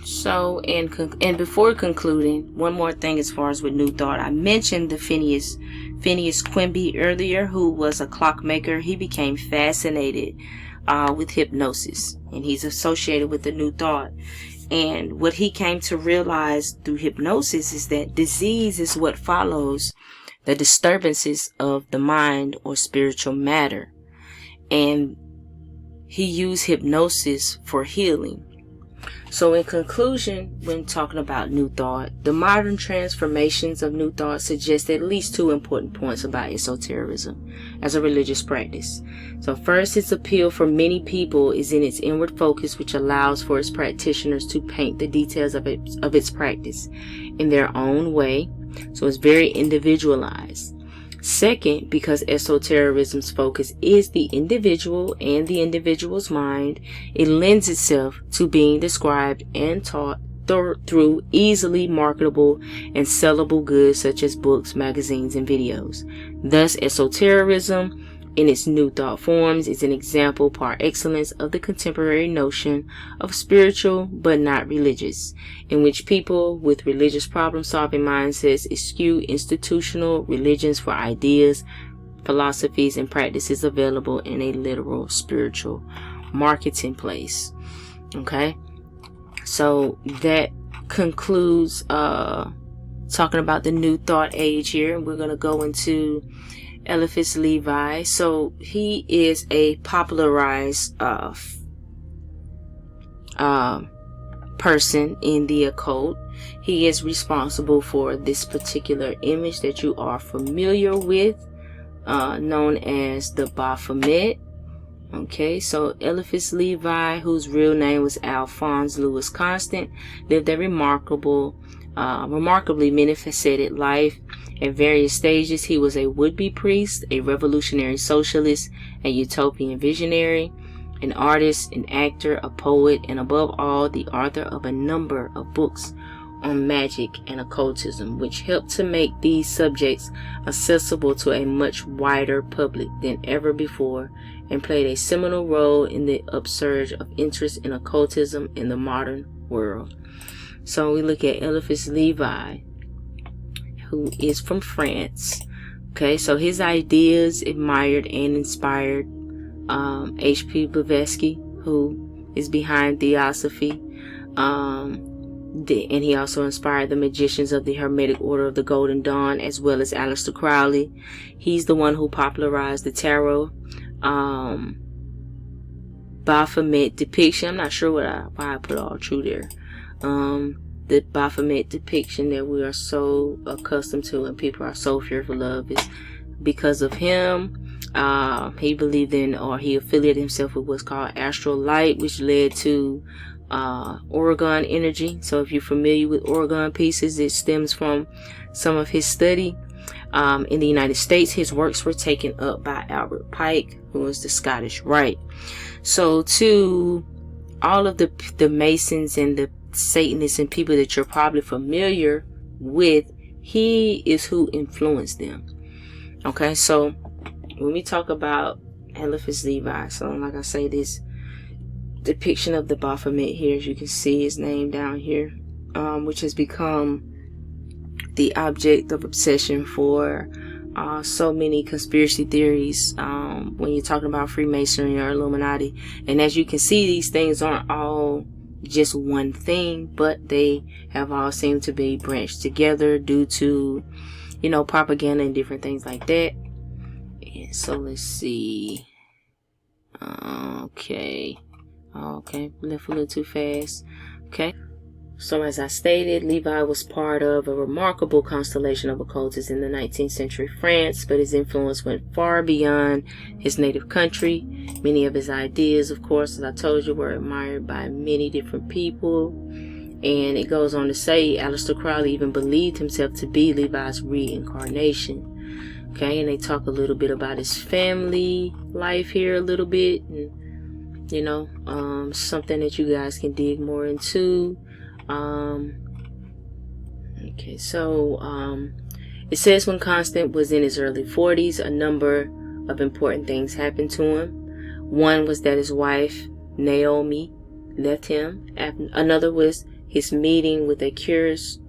So, and before concluding, one more thing as far as with New Thought. I mentioned the Phineas Quimby earlier, who was a clockmaker. He became fascinated with hypnosis, and he's associated with the New Thought. And what he came to realize through hypnosis is that disease is what follows the disturbances of the mind or spiritual matter. And he used hypnosis for healing. So in conclusion, when talking about New Thought, the modern transformations of New Thought suggest at least two important points about esotericism as a religious practice. So first, its appeal for many people is in its inward focus, which allows for its practitioners to paint the details of its practice in their own way. So it's very individualized. Second, because esotericism's focus is the individual and the individual's mind, it lends itself to being described and taught through easily marketable and sellable goods such as books, magazines, and videos. Thus, esotericism in its New Thought forms is an example par excellence of the contemporary notion of spiritual but not religious, in which people with religious problem-solving mindsets eschew institutional religions for ideas, philosophies, and practices available in a literal spiritual marketing place. Okay, so that concludes talking about the New Thought age here. We're going to go into Eliphas Levi. So he is a popularized person in the occult. He is responsible for this particular image that you are familiar with, known as the Baphomet. Okay, so Eliphas Levi, whose real name was Alphonse Louis Constant, lived a remarkably many-faceted life. At various stages, he was a would-be priest, a revolutionary socialist, a utopian visionary, an artist, an actor, a poet, and above all, the author of a number of books on magic and occultism, which helped to make these subjects accessible to a much wider public than ever before, and played a seminal role in the upsurge of interest in occultism in the modern world. So we look at Eliphas Levi, who is from France. Okay, so his ideas admired and inspired H.P Blavatsky, who is behind Theosophy, and he also inspired the magicians of the Hermetic Order of the Golden Dawn, as well as Aleister Crowley. He's the one who popularized the tarot Baphomet depiction. I'm not sure why I put all true there. The Baphomet depiction that we are so accustomed to and people are so fearful of is because of him. He believed in, or he affiliated himself with what's called Astral Light, which led to Oregon energy. So if you're familiar with Oregon pieces, it stems from some of his study. In the United States, his works were taken up by Albert Pike, who was the Scottish Rite. So to all of the Masons and the Satanists and people that you're probably familiar with, he is who influenced them. Okay, so when we talk about Eliphas Levi, so like I say, this depiction of the Baphomet here, as you can see his name down here, which has become the object of obsession for so many conspiracy theories when you're talking about Freemasonry or Illuminati. And as you can see, these things aren't all just one thing, but they have all seemed to be branched together due to, you know, propaganda and different things like that. And so let's see. Okay, left a little too fast. Okay, so as I stated, Levi was part of a remarkable constellation of occultists in the 19th century France, but his influence went far beyond his native country. Many of his ideas, of course, as I told you, were admired by many different people. And it goes on to say Aleister Crowley even believed himself to be Levi's reincarnation. Okay, and they talk a little bit about his family life here a little bit, and you know, something that you guys can dig more into. Okay, so it says when Constant was in his early 40s, a number of important things happened to him. One was that his wife Naomi left him. Another was his meeting with a curious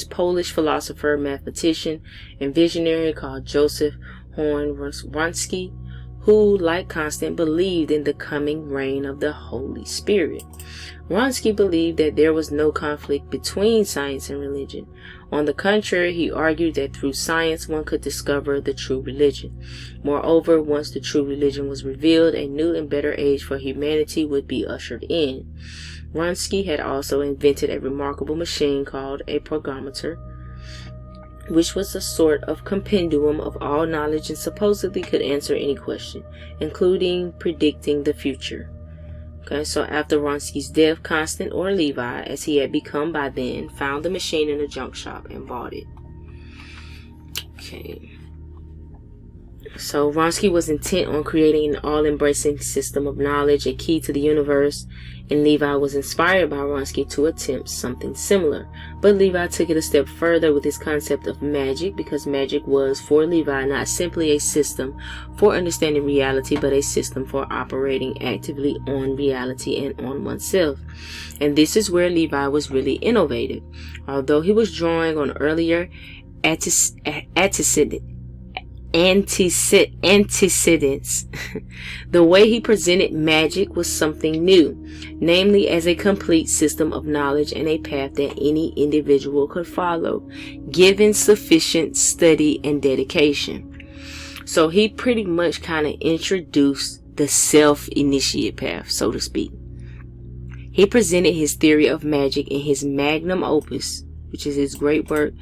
Polish philosopher, mathematician, and visionary called Joseph Horn Wronski, who, like Constant, believed in the coming reign of the Holy Spirit. Wronski believed that there was no conflict between science and religion. On the contrary, he argued that through science one could discover the true religion. Moreover, once the true religion was revealed, a new and better age for humanity would be ushered in. Wronski had also invented a remarkable machine called a programmator, which was a sort of compendium of all knowledge and supposedly could answer any question, including predicting the future. Okay, so after Wronski's death, Constant, or Levi, as he had become by then, found the machine in a junk shop and bought it. Okay. So Wronski was intent on creating an all-embracing system of knowledge, a key to the universe, and Levi was inspired by Wronski to attempt something similar. But Levi took it a step further with his concept of magic, because magic was, for Levi, not simply a system for understanding reality, but a system for operating actively on reality and on oneself. And this is where Levi was really innovative. Although he was drawing on earlier antecedents, the way he presented magic was something new, namely as a complete system of knowledge and a path that any individual could follow, given sufficient study and dedication. So he pretty much kind of introduced the self-initiate path, so to speak. He presented his theory of magic in his magnum opus, which is his great work,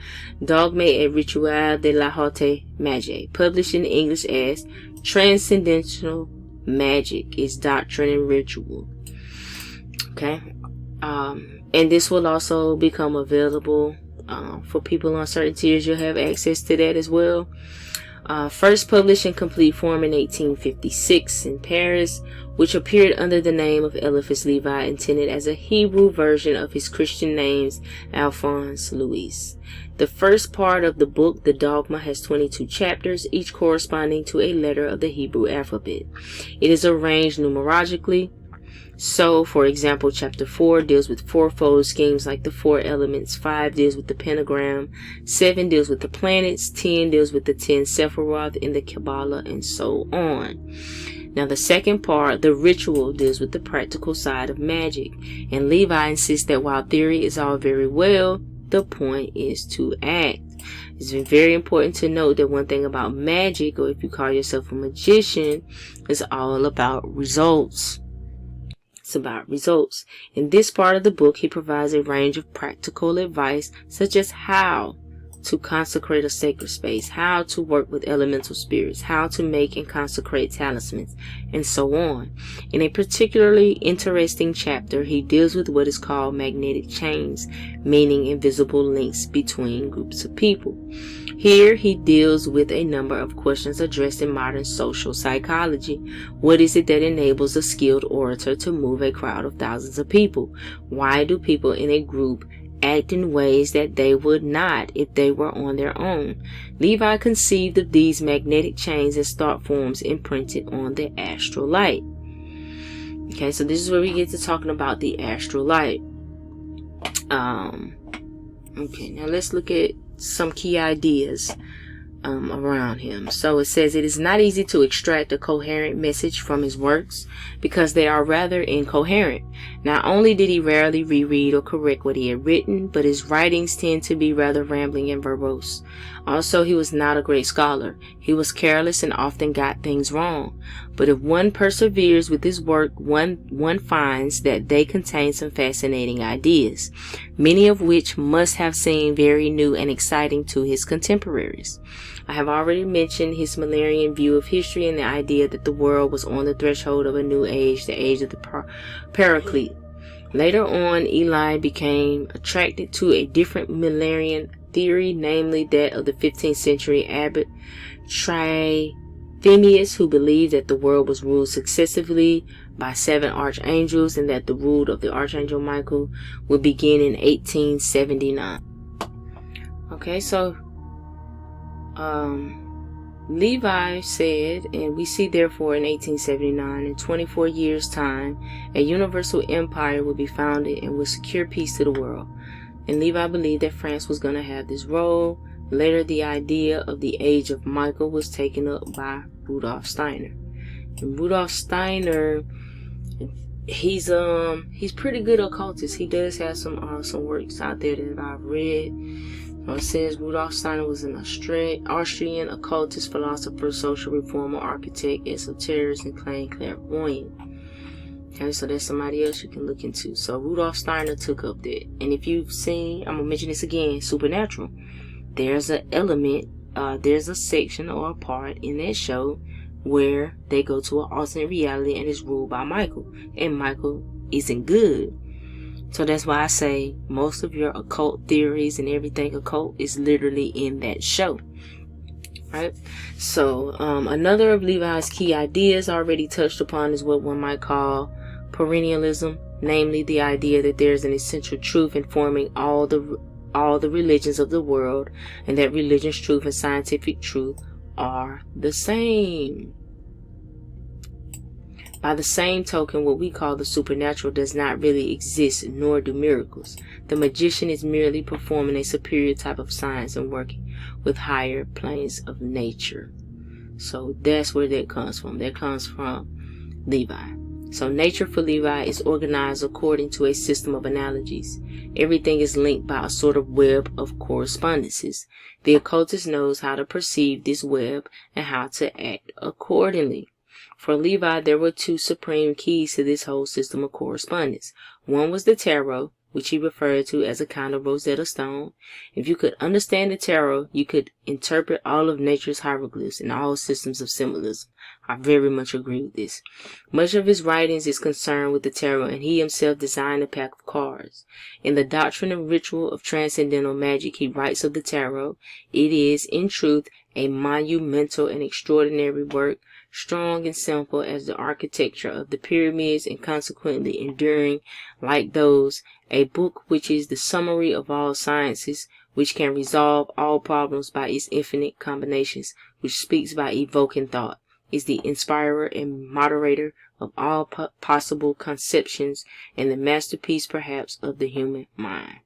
Dogme et Ritual de la Haute Magie, published in English as Transcendental Magic, is Doctrine and Ritual. Okay, and this will also become available for people on certain tiers. You'll have access to that as well. First published in complete form in 1856 in Paris, which appeared under the name of Eliphas Levi, intended as a Hebrew version of his Christian names, Alphonse Louis. The first part of the book, the Dogma, has 22 chapters, each corresponding to a letter of the Hebrew alphabet. It is arranged numerologically. So, for example, chapter 4 deals with fourfold schemes like the four elements, 5 deals with the pentagram, 7 deals with the planets, 10 deals with the 10 Sephiroth in the Kabbalah, and so on. Now, the second part, the ritual, deals with the practical side of magic, and Levi insists that while theory is all very well, the point is to act. It's very important to note that one thing about magic, or if you call yourself a magician, is all about results. It's about results. In this part of the book, he provides a range of practical advice, such as how to consecrate a sacred space, how to work with elemental spirits, how to make and consecrate talismans, and so on. In a particularly interesting chapter, he deals with what is called magnetic chains, meaning invisible links between groups of people. Here he deals with a number of questions addressed in modern social psychology. What is it that enables a skilled orator to move a crowd of thousands of people? Why do people in a group act in ways that they would not if they were on their own? Levi conceived of these magnetic chains as thought forms imprinted on the astral light. Okay, so this is where we get to talking about the astral light. Okay, now let's look at some key ideas around him. So it says it is not easy to extract a coherent message from his works because they are rather incoherent. Not only did he rarely reread or correct what he had written, but his writings tend to be rather rambling and verbose. Also, he was not a great scholar. He was careless and often got things wrong. But if one perseveres with his work, one finds that they contain some fascinating ideas, many of which must have seemed very new and exciting to his contemporaries. I have already mentioned his Millerian view of history and the idea that the world was on the threshold of a new age, the age of the Paraclete. Later on, Eli became attracted to a different Millerian theory, namely that of the 15th century abbot Trithemius, who believed that the world was ruled successively by 7 archangels and that the rule of the archangel Michael would begin in 1879. Okay, so Levi said, and we see therefore in 1879, in 24 years' time, a universal empire will be founded and will secure peace to the world. And Levi believed that France was going to have this role. Later, the idea of the Age of Michael was taken up by Rudolph Steiner. And Rudolph Steiner, he's pretty good occultist. He does have some works out there that I've read. It says Rudolph Steiner was an Austrian occultist, philosopher, social reformer, architect, esoterist, and clairvoyant. Okay, so there's somebody else you can look into. So Rudolph Steiner took up that. And if you've seen, I'm going to mention this again, Supernatural, there's an element, there's a section or a part in that show where they go to an alternate reality and it's ruled by Michael. And Michael isn't good. So that's why I say most of your occult theories and everything occult is literally in that show. Right? So another of Levi's key ideas already touched upon is what one might call perennialism, namely the idea that there is an essential truth informing all the religions of the world, and that religion's truth and scientific truth are the same. By the same token, what we call the supernatural does not really exist, nor do miracles. The magician is merely performing a superior type of science and working with higher planes of nature. So that's where that comes from. That comes from Levi. So nature for Levi is organized according to a system of analogies. Everything is linked by a sort of web of correspondences. The occultist knows how to perceive this web and how to act accordingly. For Levi, there were two supreme keys to this whole system of correspondence. One was the tarot, which he referred to as a kind of Rosetta Stone. If you could understand the tarot, you could interpret all of nature's hieroglyphs and all systems of symbolism. I very much agree with this. Much of his writings is concerned with the tarot, and he himself designed a pack of cards. In the Doctrine and Ritual of Transcendental Magic, he writes of the tarot, it is, in truth, a monumental and extraordinary work, strong and simple as the architecture of the pyramids, and consequently enduring like those, a book which is the summary of all sciences, which can resolve all problems by its infinite combinations, which speaks by evoking thought, is the inspirer and moderator of all possible conceptions, and the masterpiece perhaps of the human mind.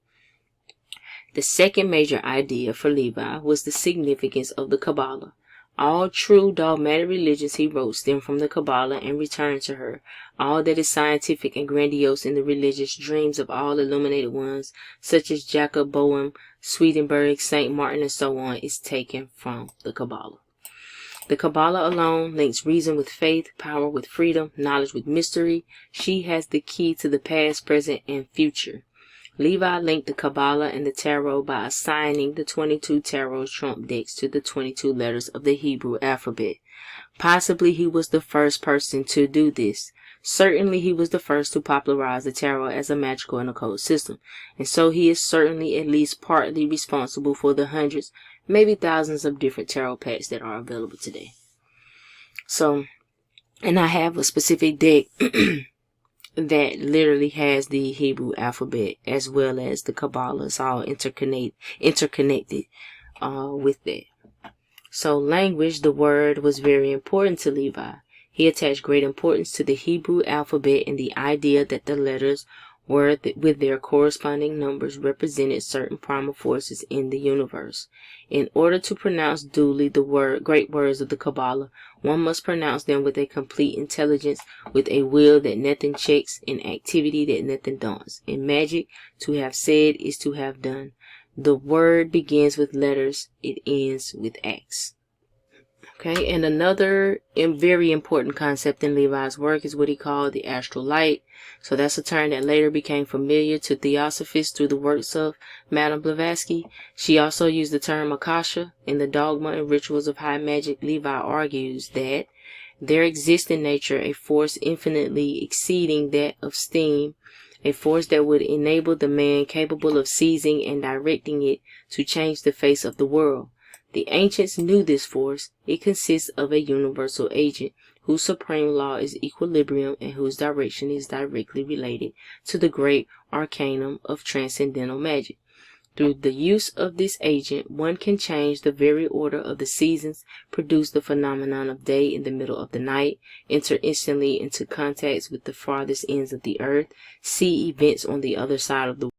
The second major idea for Levi was the significance of the Kabbalah. All true dogmatic religions, he wrote, stem from the Kabbalah and return to her. All that is scientific and grandiose in the religious dreams of all illuminated ones, such as Jacob Boehm, Swedenborg, St. Martin, and so on, is taken from the Kabbalah. The Kabbalah alone links reason with faith, power with freedom, knowledge with mystery. She has the key to the past, present, and future. Levi linked the Kabbalah and the tarot by assigning the 22 tarot trump decks to the 22 letters of the Hebrew alphabet. Possibly he was the first person to do this. Certainly he was the first to popularize the tarot as a magical and occult system, and so he is certainly at least partly responsible for the hundreds, maybe thousands of different tarot packs that are available today. So, and I have a specific deck that literally has the Hebrew alphabet as well as the Kabbalah. It's all interconnected with that. So language, the word, was very important to Levi. He attached great importance to the Hebrew alphabet and the idea that the letters were with their corresponding numbers represented certain primal forces in the universe. In order to pronounce duly the great words of the Kabbalah, one must pronounce them with a complete intelligence, with a will that nothing checks, and activity that nothing daunts. In magic, to have said is to have done. The word begins with letters, it ends with acts. Okay, and another very important concept in Levi's work is what he called the Astral Light. So that's a term that later became familiar to Theosophists through the works of Madame Blavatsky. She also used the term Akasha. In the Dogma and Rituals of High Magic, Levi argues that there exists in nature a force infinitely exceeding that of steam, a force that would enable the man capable of seizing and directing it to change the face of the world. The ancients knew this force. It consists of a universal agent whose supreme law is equilibrium and whose direction is directly related to the great arcanum of transcendental magic. Through the use of this agent, one can change the very order of the seasons, produce the phenomenon of day in the middle of the night, enter instantly into contacts with the farthest ends of the earth, see events on the other side of the